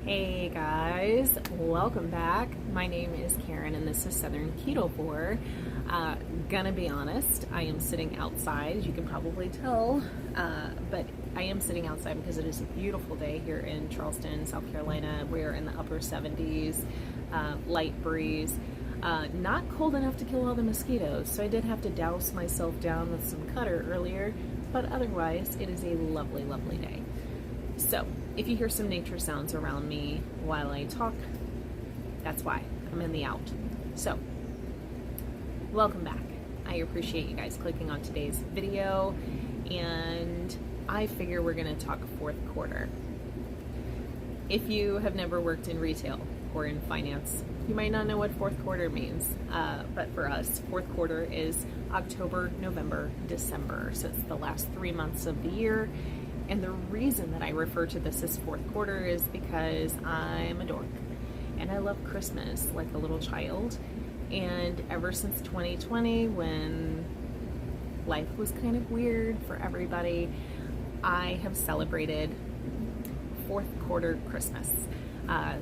Hey guys, welcome back. My name is Karen and this is Southern Keto. Gonna be honest, I am sitting outside, as you can probably tell, but I am sitting outside because it is a beautiful day here in Charleston, South Carolina. We're in the upper 70s, light breeze. Not cold enough to kill all the mosquitoes, so I did have to douse myself down with some Cutter earlier, but otherwise it is a lovely, lovely day. So, if you hear some nature sounds around me while I talk, that's why. I'm in the out. So, welcome back. I appreciate you guys clicking on today's video, and I figure we're going to talk fourth quarter. If you have never worked in retail or in finance, you might not know what fourth quarter means, but for us, fourth quarter is October, November, December. So it's the last 3 months of the year. And the reason that I refer to this as fourth quarter is because I'm a dork and I love Christmas like a little child. And ever since 2020, when life was kind of weird for everybody, I have celebrated fourth quarter Christmas.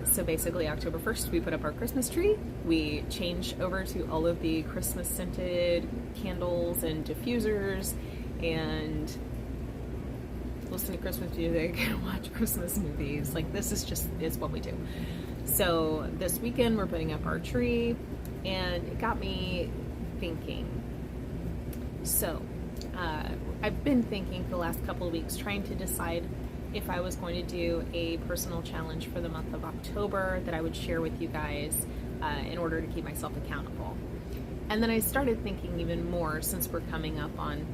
So basically October 1st, we put up our Christmas tree. We change over to all of the Christmas scented candles and diffusers and listen to Christmas music and watch Christmas movies. Like, this is what we do. So this weekend we're putting up our tree, and it got me thinking. So I've been thinking for the last couple of weeks, trying to decide if I was going to do a personal challenge for the month of October that I would share with you guys in order to keep myself accountable. And then I started thinking even more, since we're coming up on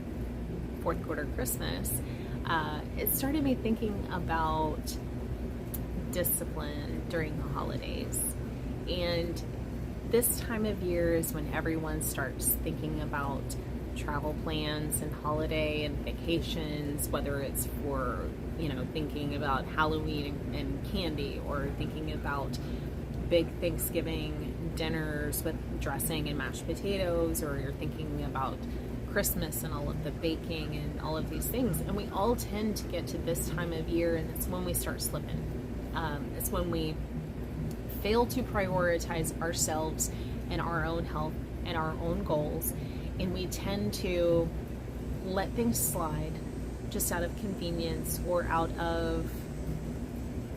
fourth quarter Christmas, it started me thinking about discipline during the holidays. And this time of year is when everyone starts thinking about travel plans and holiday and vacations, whether it's for, thinking about Halloween and candy, or thinking about big Thanksgiving dinners with dressing and mashed potatoes, or you're thinking about Christmas and all of the baking and all of these things. And we all tend to get to this time of year, and it's when we start slipping. It's when we fail to prioritize ourselves and our own health and our own goals, and we tend to let things slide just out of convenience, or out of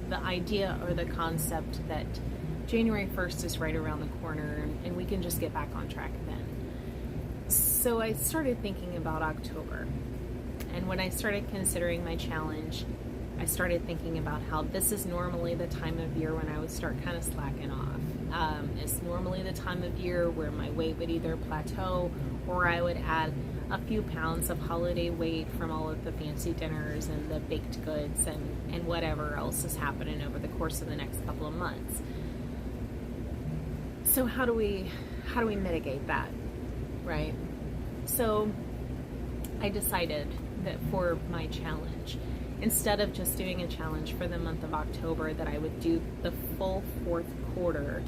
the idea or the concept that January 1st is right around the corner and we can just get back on track then. So I started thinking about October, and when I started considering my challenge, I started thinking about how this is normally the time of year when I would start kind of slacking off. It's normally the time of year where my weight would either plateau, or I would add a few pounds of holiday weight from all of the fancy dinners and the baked goods and whatever else is happening over the course of the next couple of months. So how do we mitigate that? Right? So I decided that for my challenge, instead of just doing a challenge for the month of October, that I would do the full fourth quarter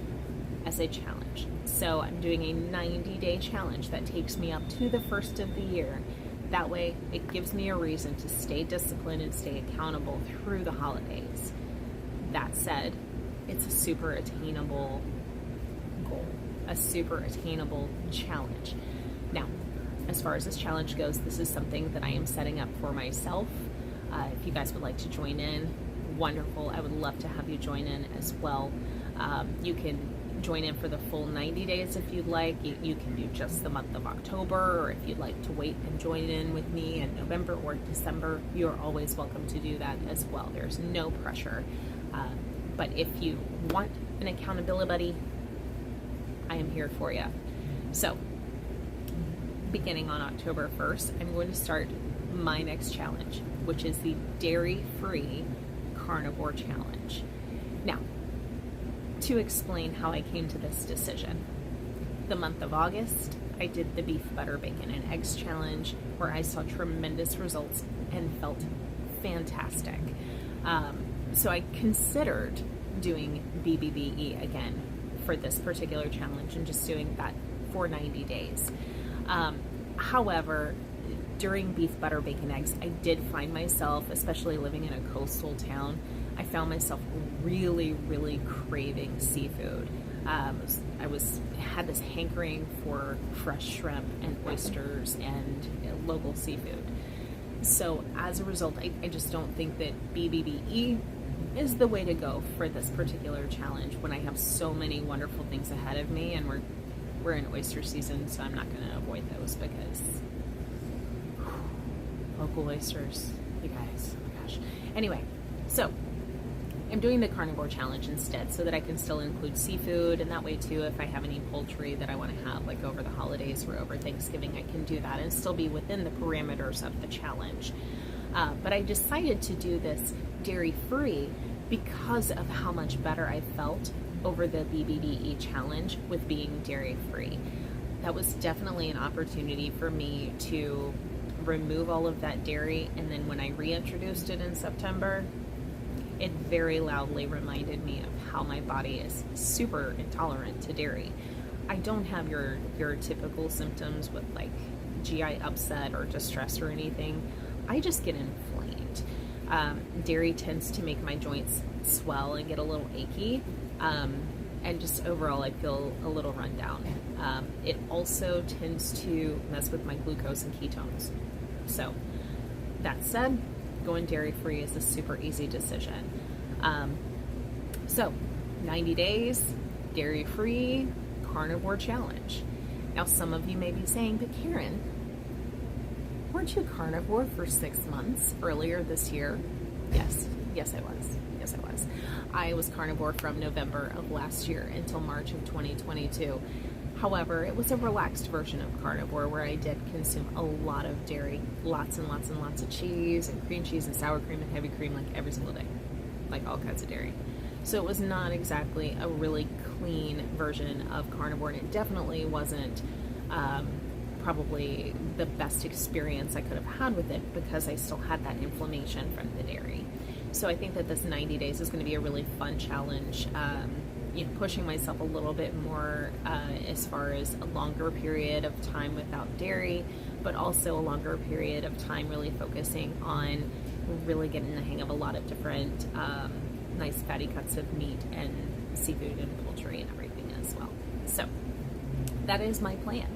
as a challenge. So I'm doing a 90-day challenge that takes me up to the first of the year. That way it gives me a reason to stay disciplined and stay accountable through the holidays. That said, it's a super attainable goal, a super attainable challenge. Now, as far as this challenge goes, this is something that I am setting up for myself. If you guys would like to join in, wonderful. I would love to have you join in as well. You can join in for the full 90 days if you'd like. You can do just the month of October, or if you'd like to wait and join in with me in November or December, you're always welcome to do that as well. There's no pressure. But if you want an accountability buddy, I am here for you. So, beginning on October 1st, I'm going to start my next challenge, which is the dairy-free carnivore challenge. Now, to explain how I came to this decision, the month of August, I did the beef, butter, bacon, and eggs challenge, where I saw tremendous results and felt fantastic. So I considered doing BBBE again for this particular challenge and just doing that for 90 days. However, during beef, butter, bacon, eggs, I did find myself, especially living in a coastal town, I found myself really, really craving seafood. Had this hankering for fresh shrimp and oysters and local seafood. So as a result, I just don't think that BBBE is the way to go for this particular challenge when I have so many wonderful things ahead of me, and we're in oyster season, so I'm not going to avoid those because local oysters, you guys, oh my gosh. Anyway, so I'm doing the carnivore challenge instead so that I can still include seafood, and that way too, if I have any poultry that I want to have like over the holidays or over Thanksgiving, I can do that and still be within the parameters of the challenge. But I decided to do this dairy-free because of how much better I felt over the BBBE challenge with being dairy-free. That was definitely an opportunity for me to remove all of that dairy, and then when I reintroduced it in September, it very loudly reminded me of how my body is super intolerant to dairy. I don't have your typical symptoms with like GI upset or distress or anything. I just get inflamed. Dairy tends to make my joints swell and get a little achy. And just overall, I feel a little run down. It also tends to mess with my glucose and ketones. So that said, going dairy-free is a super easy decision. So 90 days, dairy-free, carnivore challenge. Now, some of you may be saying, but Karen, weren't you carnivore for 6 months earlier this year? Yes, I was. I was carnivore from November of last year until March of 2022. However, it was a relaxed version of carnivore where I did consume a lot of dairy, lots and lots and lots of cheese and cream cheese and sour cream and heavy cream like every single day, like all kinds of dairy. So it was not exactly a really clean version of carnivore, and it definitely wasn't probably the best experience I could have had with it because I still had that inflammation from the dairy. So I think that this 90 days is going to be a really fun challenge. Pushing myself a little bit more as far as a longer period of time without dairy, but also a longer period of time really focusing on really getting the hang of a lot of different nice fatty cuts of meat and seafood and poultry and everything as well. So that is my plan.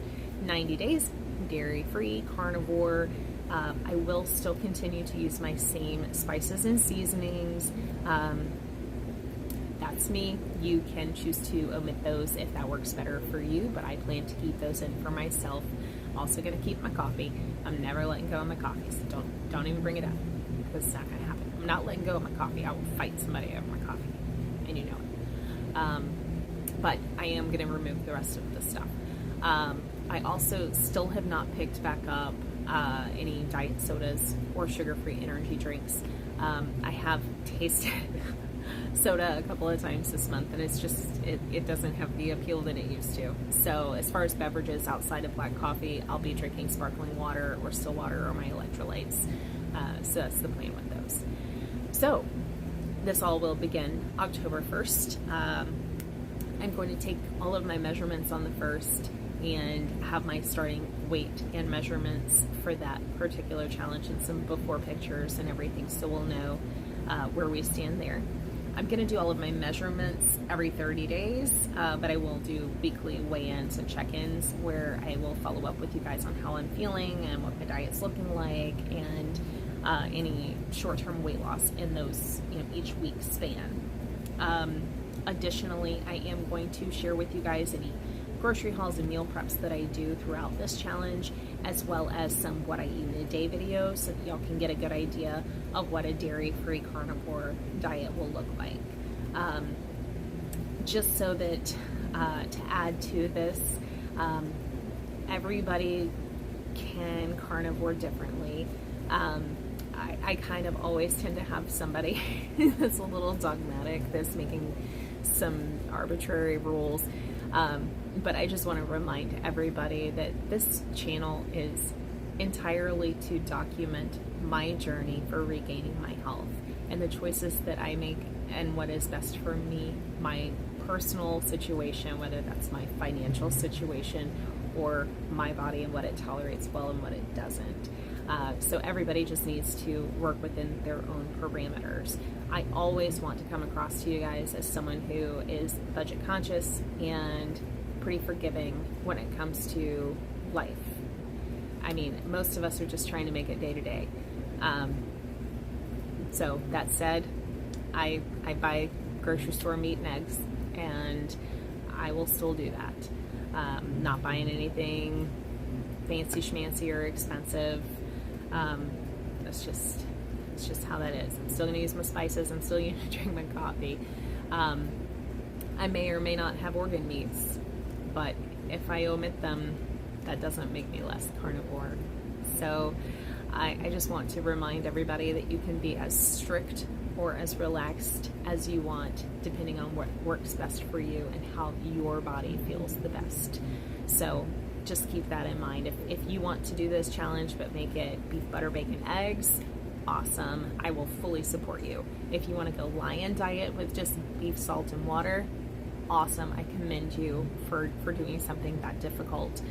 90 days, dairy-free, carnivore. I will still continue to use my same spices and seasonings. That's me. You can choose to omit those if that works better for you, but I plan to keep those in for myself. I'm also going to keep my coffee. I'm never letting go of my coffee, so don't even bring it up because it's not going to happen. I'm not letting go of my coffee. I will fight somebody over my coffee, and you know it. But I am going to remove the rest of the stuff. I also still have not picked back up any diet sodas or sugar-free energy drinks. I have tasted soda a couple of times this month, and it's just it doesn't have the appeal that it used to. So as far as beverages outside of black coffee, I'll be drinking sparkling water or still water or my electrolytes. So that's the plan with those. So this all will begin October 1st. I'm going to take all of my measurements on the 1st and have my starting weight and measurements for that particular challenge and some before pictures and everything, so we'll know where we stand there. I'm going to do all of my measurements every 30 days, but I will do weekly weigh-ins and check-ins where I will follow up with you guys on how I'm feeling and what my diet's looking like, and any short-term weight loss in those, each week span. Additionally, I am going to share with you guys any grocery hauls and meal preps that I do throughout this challenge, as well as some what I eat in a day videos, so that y'all can get a good idea of what a dairy-free carnivore diet will look like. Just so that to add to this, everybody can carnivore differently. I kind of always tend to have somebody that's a little dogmatic, that's making some arbitrary rules. But I just want to remind everybody that this channel is entirely to document my journey for regaining my health and the choices that I make and what is best for me, my personal situation, whether that's my financial situation or my body and what it tolerates well and what it doesn't. So everybody just needs to work within their own parameters. I always want to come across to you guys as someone who is budget conscious and pretty forgiving when it comes to life. I mean, most of us are just trying to make it day to day. So that said, I buy grocery store meat and eggs, and I will still do that. Not buying anything fancy schmancy or expensive. It's just how that is. I'm still going to use my spices. I'm still going to drink my coffee. I may or may not have organ meats, but if I omit them, that doesn't make me less carnivore. So I just want to remind everybody that you can be as strict or as relaxed as you want, depending on what works best for you and how your body feels the best. So just keep that in mind. If you want to do this challenge but make it beef, butter, bacon, eggs, awesome. I will fully support you. If you want to go lion diet with just beef, salt, and water, awesome. I commend you for doing something that difficult.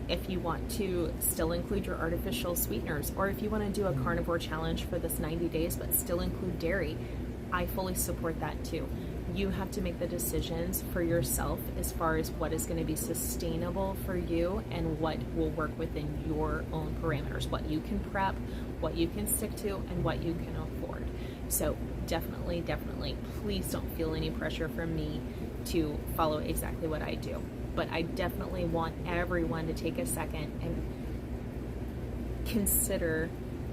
If you want to still include your artificial sweeteners, or if you want to do a carnivore challenge for this 90 days but still include dairy, I fully support that too. You have to make the decisions for yourself as far as what is going to be sustainable for you and what will work within your own parameters, what you can prep, what you can stick to, and what you can afford. So definitely, please don't feel any pressure from me to follow exactly what I do. But I definitely want everyone to take a second and consider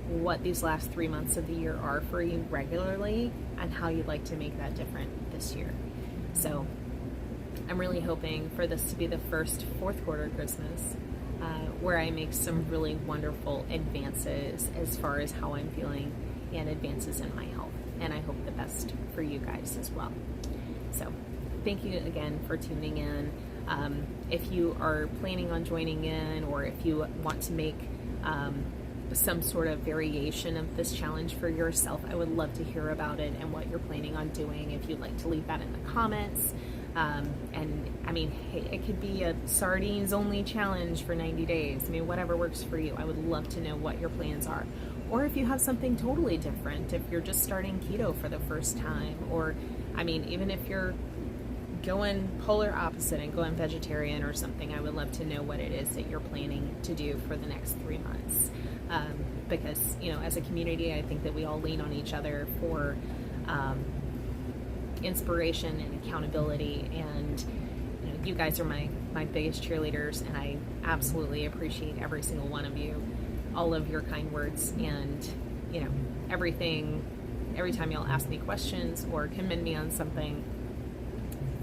what these last 3 months of the year are for you regularly and how you'd like to make that different this year. So I'm really hoping for this to be the first fourth quarter Christmas where I make some really wonderful advances as far as how I'm feeling and advances in my health. And I hope the best for you guys as well. So thank you again for tuning in. If you are planning on joining in, or if you want to make some sort of variation of this challenge for yourself, I would love to hear about it and what you're planning on doing. If you'd like to leave that in the comments. And I mean, hey, it could be a sardines only challenge for 90 days. I mean, whatever works for you. I would love to know what your plans are. Or if you have something totally different, if you're just starting keto for the first time, or I mean, even if you're going polar opposite and going vegetarian or something, I would love to know what it is that you're planning to do for the next 3 months. Because, you know, as a community, I think that we all lean on each other for inspiration and accountability, and you know, you guys are my biggest cheerleaders, and I absolutely appreciate every single one of you, all of your kind words, and you know, every time y'all ask me questions or commend me on something,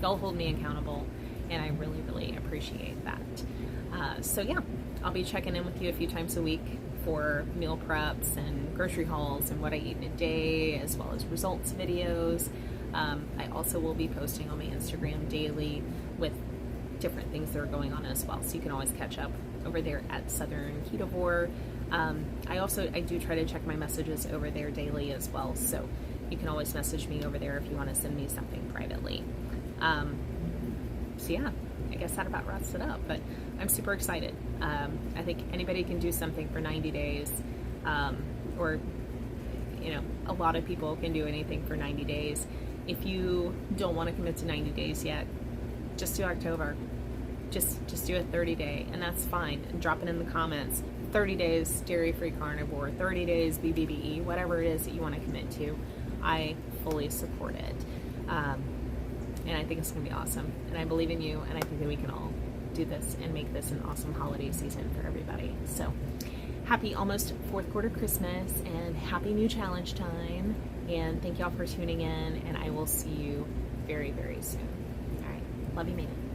y'all hold me accountable, and I really appreciate that. So yeah, I'll be checking in with you a few times a week for meal preps and grocery hauls and what I eat in a day, as well as results videos. I also will be posting on my Instagram daily with different things that are going on as well, so you can always catch up over there at Southern Ketovore. I do try to check my messages over there daily as well, so you can always message me over there if you want to send me something privately. So yeah, I guess that about wraps it up, but I'm super excited. I think anybody can do something for 90 days, or you know, a lot of people can do anything for 90 days. If you don't want to commit to 90 days yet, just do October. Just do a 30-day, and that's fine. And drop it in the comments. 30 days dairy-free carnivore, 30 days BBBE, whatever it is that you want to commit to. I fully support it. And I think it's going to be awesome. And I believe in you, and I think that we can all do this and make this an awesome holiday season for everybody. So happy almost fourth quarter Christmas, and happy new challenge time. And thank y'all for tuning in, and I will see you very soon. All right. Love you, man.